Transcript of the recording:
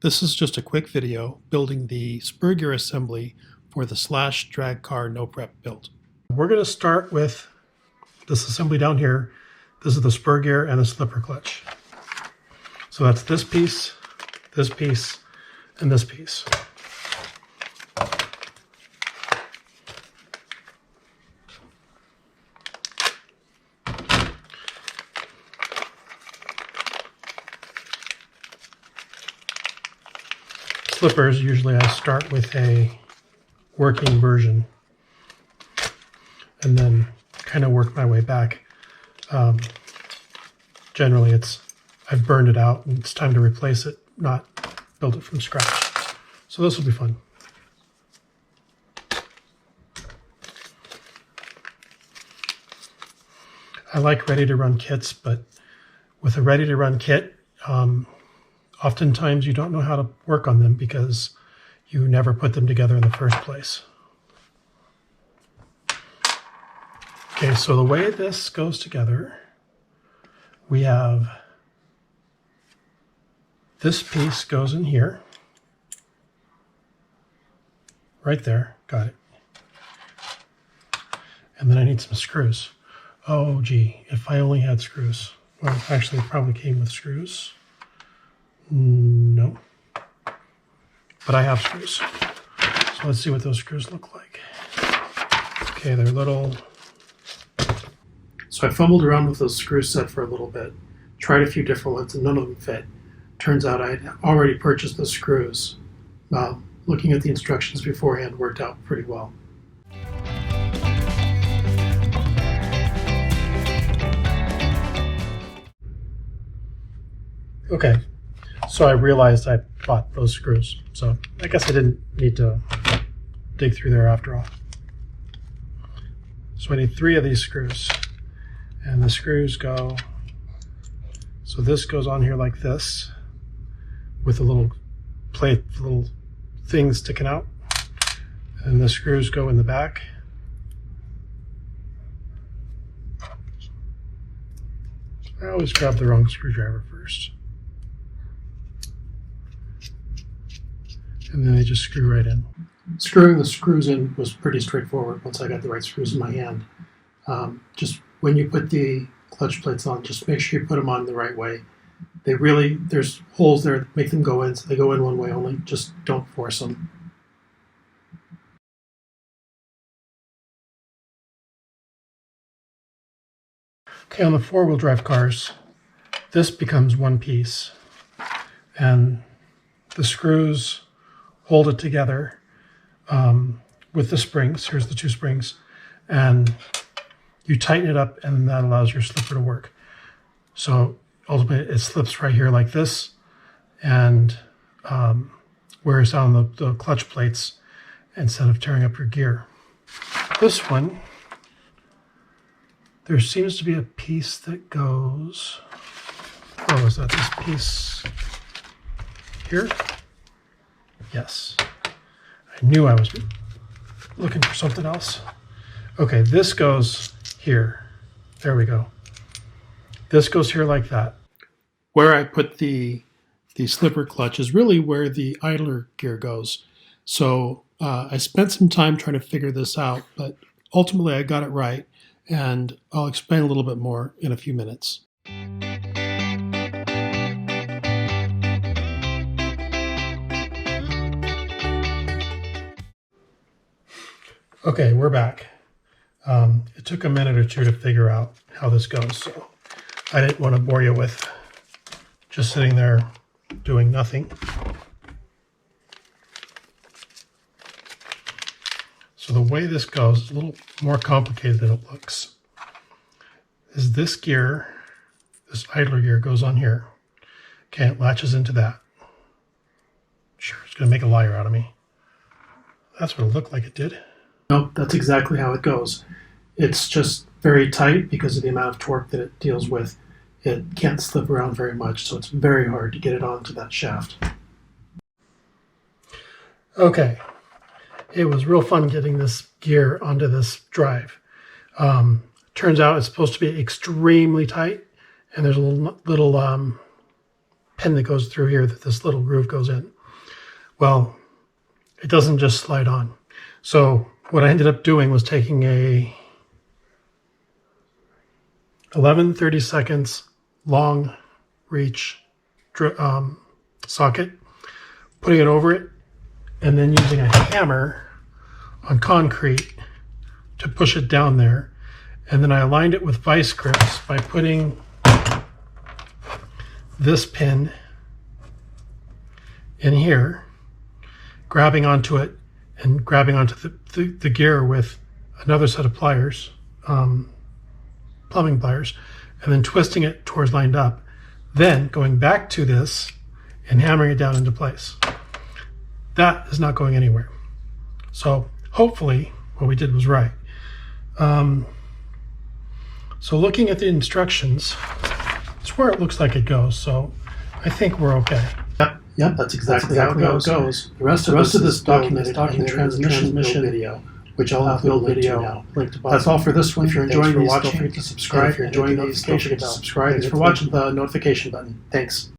This is just a quick video building the spur gear assembly for the Slash drag car no prep build. We're going to start with this assembly down here. This is the spur gear and the slipper clutch. So that's this piece, and this piece. Slippers, usually I start with a working version and then kind of work my way back. Generally I've burned it out and it's time to replace it, not build it from scratch. So this will be fun. I like ready-to-run kits, but with a ready-to-run kit, oftentimes you don't know how to work on them because you never put them together in the first place. Okay, so the way this goes together, we have this piece goes in here, right there, got it. And then I need some screws. Oh gee, if I only had screws. Well, actually it probably came with screws. No, but I have screws. So let's see what those screws look like. Okay, they're little. So I fumbled around with those screw set for a little bit, tried a few different ones and none of them fit. Turns out I had already purchased the screws. Looking at the instructions beforehand worked out pretty well. Okay. So I realized I bought those screws. So I guess I didn't need to dig through there after all. So I need 3 of these screws. And the screws go, so this goes on here like this with a little plate, little thing sticking out. And the screws go in the back. I always grab the wrong screwdriver first. And then they just screw right in. Screwing the screws in was pretty straightforward once I got the right screws in my hand. Just when you put the clutch plates on, just make sure you put them on the right way. There's holes there that make them go in, so they go in one way only. Just don't force them. Okay, on the 4-wheel drive cars, this becomes one piece. And the screws hold it together with the springs. Here's the 2 springs. And you tighten it up and that allows your slipper to work. So ultimately it slips right here like this and wears down the clutch plates instead of tearing up your gear. This one, there seems to be a piece that goes, oh, is that this piece here? Yes. I knew I was looking for something else. Okay, this goes here. There we go. This goes here like that. Where I put the slipper clutch is really where the idler gear goes. So I spent some time trying to figure this out, but ultimately I got it right, and I'll explain a little bit more in a few minutes. Okay, we're back. It took a minute or 2 to figure out how this goes, so I didn't want to bore you with just sitting there doing nothing. So the way this goes is a little more complicated than it looks. Is this gear, this idler gear goes on here. Okay, it latches into that. Sure, it's going to make a liar out of me. That's what it looked like it did. Nope, that's exactly how it goes. It's just very tight because of the amount of torque that it deals with. It can't slip around very much, so it's very hard to get it onto that shaft. Okay, it was real fun getting this gear onto this drive. Turns out it's supposed to be extremely tight, and there's a little pin that goes through here that this little groove goes in. Well, it doesn't just slide on. So what I ended up doing was taking a 11/32 long reach socket, putting it over it, and then using a hammer on concrete to push it down there. And then I aligned it with vice grips by putting this pin in here, grabbing onto it and grabbing onto the gear with another set of pliers, plumbing pliers, and then twisting it towards lined up, then going back to this and hammering it down into place. That is not going anywhere. So hopefully what we did was right. So looking at the instructions, it's where it looks like it goes. So I think we're okay. Yep, that's exactly how it goes. The rest of this document is document transmission video, which I'll upload video now. That's all for this one. If you're enjoying these, feel free to subscribe. If you're enjoying these, feel free to subscribe. Thanks for watching the notification button. Thanks.